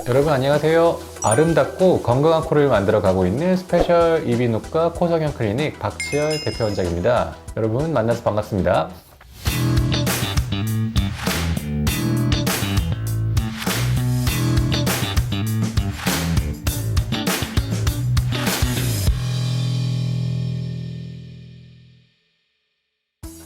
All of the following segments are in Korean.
여러분 안녕하세요. 아름답고 건강한 코를 만들어 가고 있는 스페셜 이비인후과 코성형 클리닉 박지열 대표 원장입니다. 여러분 만나서 반갑습니다.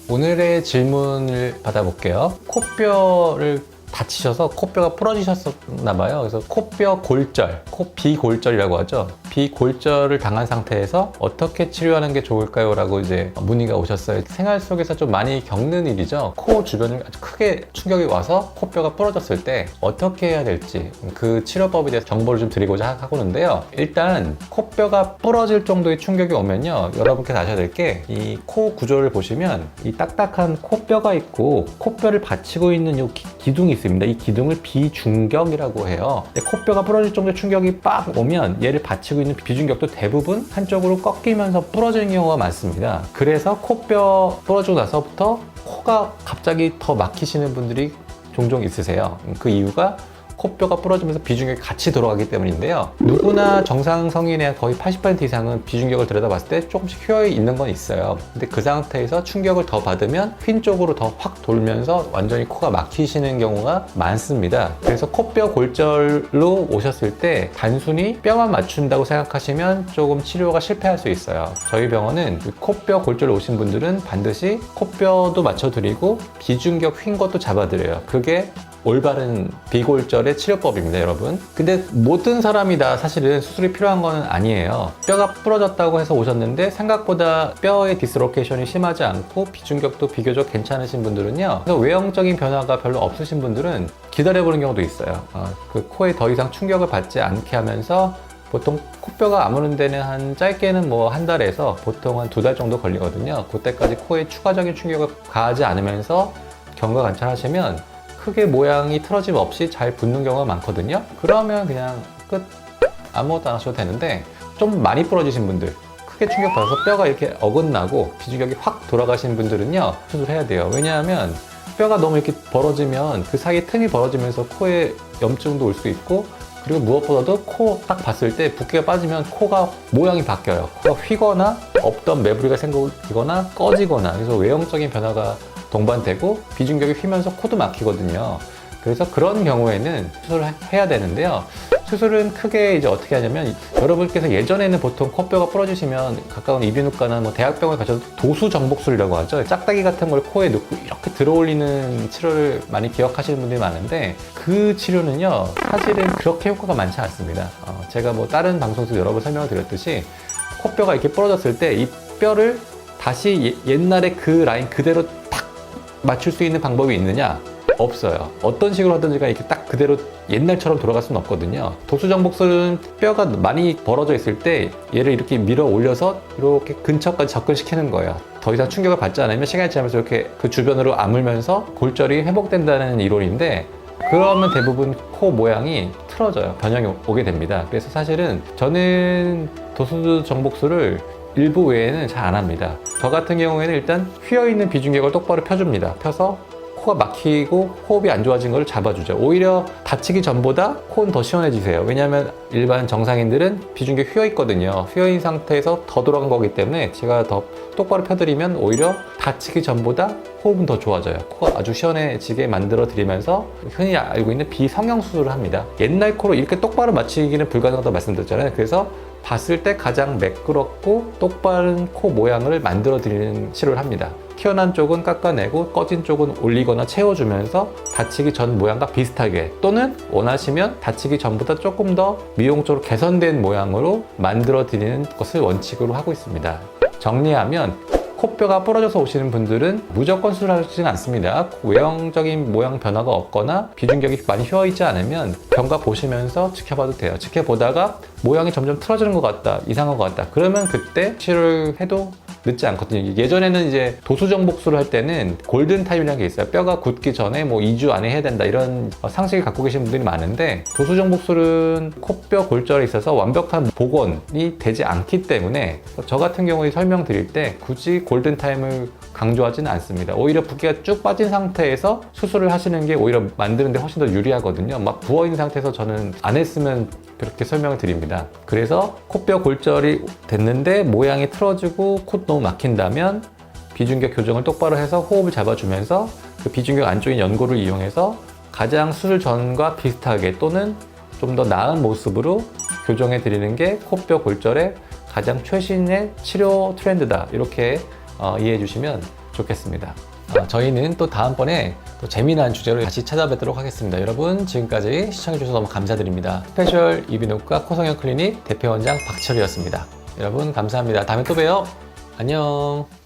오늘의 질문을 받아볼게요. 코뼈를 다치셔서 코뼈가 부러지셨나봐요. 그래서 코뼈 골절, 코 비골절이라고 하죠. 비골절을 당한 상태에서 어떻게 치료하는 게 좋을까요? 라고 이제 문의가 오셨어요. 생활 속에서 좀 많이 겪는 일이죠. 코 주변을 아주 크게 충격이 와서 코뼈가 부러졌을 때 어떻게 해야 될지 그 치료법에 대해서 정보를 좀 드리고자 하고는데요. 일단 코뼈가 부러질 정도의 충격이 오면요, 여러분께서 아셔야 될 게 이 코 구조를 보시면 이 딱딱한 코뼈가 있고 코뼈를 받치고 있는 이 기둥이 있습니다. 이 기둥을 비중격이라고 해요. 코뼈가 부러질 정도의 충격이 빡 오면 얘를 받치고 있는 비중격도 대부분 한쪽으로 꺾이면서 부러지는 경우가 많습니다. 그래서 코뼈 부러지고 나서부터 코가 갑자기 더 막히시는 분들이 종종 있으세요. 그 이유가 코뼈가 부러지면서 비중격이 같이 돌아가기 때문인데요. 누구나 정상 성인의 거의 80% 이상은 비중격을 들여다봤을 때 조금씩 휘어져 있는 건 있어요. 근데 그 상태에서 충격을 더 받으면 휜 쪽으로 더 확 돌면서 완전히 코가 막히시는 경우가 많습니다. 그래서 코뼈 골절로 오셨을 때 단순히 뼈만 맞춘다고 생각하시면 조금 치료가 실패할 수 있어요. 저희 병원은 코뼈 골절로 오신 분들은 반드시 코뼈도 맞춰드리고 비중격 휜 것도 잡아드려요. 그게 올바른 비골절의 치료법입니다, 여러분. 근데 모든 사람이 다 사실은 수술이 필요한 건 아니에요. 뼈가 부러졌다고 해서 오셨는데 생각보다 뼈의 디스로케이션이 심하지 않고 비중격도 비교적 괜찮으신 분들은요, 외형적인 변화가 별로 없으신 분들은 기다려보는 경우도 있어요. 그 코에 더 이상 충격을 받지 않게 하면서 보통 코뼈가 아무는 데는 한 짧게는 뭐 한 달에서 보통 한 2달 정도 걸리거든요. 그때까지 코에 추가적인 충격을 가하지 않으면서 경과 관찰하시면 크게 모양이 틀어짐 없이 잘 붙는 경우가 많거든요. 그러면 그냥 끝, 아무것도 안 하셔도 되는데, 좀 많이 부러지신 분들, 크게 충격받아서 뼈가 이렇게 어긋나고 비중격이 확 돌아가신 분들은요, 수술해야 돼요. 왜냐하면 뼈가 너무 이렇게 벌어지면 그 사이에 틈이 벌어지면서 코에 염증도 올 수 있고, 그리고 무엇보다도 코 딱 봤을 때 붓기가 빠지면 코가 모양이 바뀌어요. 코가 휘거나 없던 매부리가 생기거나 꺼지거나, 그래서 외형적인 변화가 동반되고 비중격이 휘면서 코도 막히거든요. 그래서 그런 경우에는 수술을 해야 되는데요. 수술은 크게 이제 어떻게 하냐면, 여러분께서 예전에는 보통 코뼈가 부러지시면 가까운 이비인후과나 뭐 대학병원 가셔도 도수 정복술이라고 하죠. 짝대기 같은 걸 코에 넣고 이렇게 들어올리는 치료를 많이 기억하시는 분들이 많은데, 그 치료는요 사실은 그렇게 효과가 많지 않습니다. 제가 뭐 다른 방송에서 여러 번 설명을 드렸듯이 코뼈가 이렇게 부러졌을 때 이 뼈를 다시 옛날에 그 라인 그대로 탁 맞출 수 있는 방법이 있느냐? 없어요. 어떤 식으로 하든지가 이렇게 딱 그대로 옛날처럼 돌아갈 수는 없거든요. 도수정복술은 뼈가 많이 벌어져 있을 때 얘를 이렇게 밀어 올려서 이렇게 근처까지 접근시키는 거예요. 더 이상 충격을 받지 않으면 시간이 지나면서 이렇게 그 주변으로 아물면서 골절이 회복된다는 이론인데, 그러면 대부분 코 모양이 틀어져요. 변형이 오게 됩니다. 그래서 사실은 저는 도수정복술을 일부 외에는 잘 안 합니다. 저 같은 경우에는 일단 휘어있는 비중격을 똑바로 펴줍니다. 펴서 코가 막히고 호흡이 안 좋아진 걸 잡아주죠. 오히려 다치기 전보다 코는 더 시원해지세요. 왜냐하면 일반 정상인들은 비중격이 휘어있거든요. 휘어있는 상태에서 더 돌아간 거기 때문에 제가 더 똑바로 펴드리면 오히려 다치기 전보다 호흡은 더 좋아져요. 코가 아주 시원해지게 만들어 드리면서 흔히 알고 있는 비성형 수술을 합니다. 옛날 코로 이렇게 똑바로 맞추기는 불가능하다고 말씀드렸잖아요. 그래서 봤을 때 가장 매끄럽고 똑바른 코 모양을 만들어 드리는 치료를 합니다. 튀어난 쪽은 깎아내고 꺼진 쪽은 올리거나 채워주면서 다치기 전 모양과 비슷하게, 또는 원하시면 다치기 전보다 조금 더 미용적으로 개선된 모양으로 만들어 드리는 것을 원칙으로 하고 있습니다. 정리하면, 코뼈가 부러져서 오시는 분들은 무조건 수술하지는 않습니다. 외형적인 모양 변화가 없거나 비중격이 많이 휘어있지 않으면 경과 보시면서 지켜봐도 돼요. 지켜보다가 모양이 점점 틀어지는 것 같다, 이상한 것 같다, 그러면 그때 치료를 해도 늦지 않거든요. 예전에는 이제 도수정복술을 할 때는 골든타임이라는 게 있어요. 뼈가 굳기 전에 뭐 2주 안에 해야 된다, 이런 상식을 갖고 계신 분들이 많은데, 도수정복술은 코뼈 골절에 있어서 완벽한 복원이 되지 않기 때문에 저 같은 경우에 설명드릴 때 굳이 골든타임을 강조하지는 않습니다. 오히려 붓기가 쭉 빠진 상태에서 수술을 하시는 게 오히려 만드는데 훨씬 더 유리하거든요. 막 부어있는 상태에서 저는 안 했으면 그렇게 설명을 드립니다. 그래서 코뼈 골절이 됐는데 모양이 틀어지고 코 너무 막힌다면 비중격 교정을 똑바로 해서 호흡을 잡아주면서 그 비중격 안쪽인 연골을 이용해서 가장 수술 전과 비슷하게 또는 좀 더 나은 모습으로 교정해 드리는 게 코뼈 골절의 가장 최신의 치료 트렌드다. 이렇게 이해해 주시면 좋겠습니다. 저희는 또 다음번에 또 재미난 주제로 다시 찾아뵙도록 하겠습니다. 여러분 지금까지 시청해 주셔서 너무 감사드립니다. 스페셜 이비인후과 코성형 클리닉 대표원장 박철이었습니다. 여러분 감사합니다. 다음에 또 봬요. 안녕.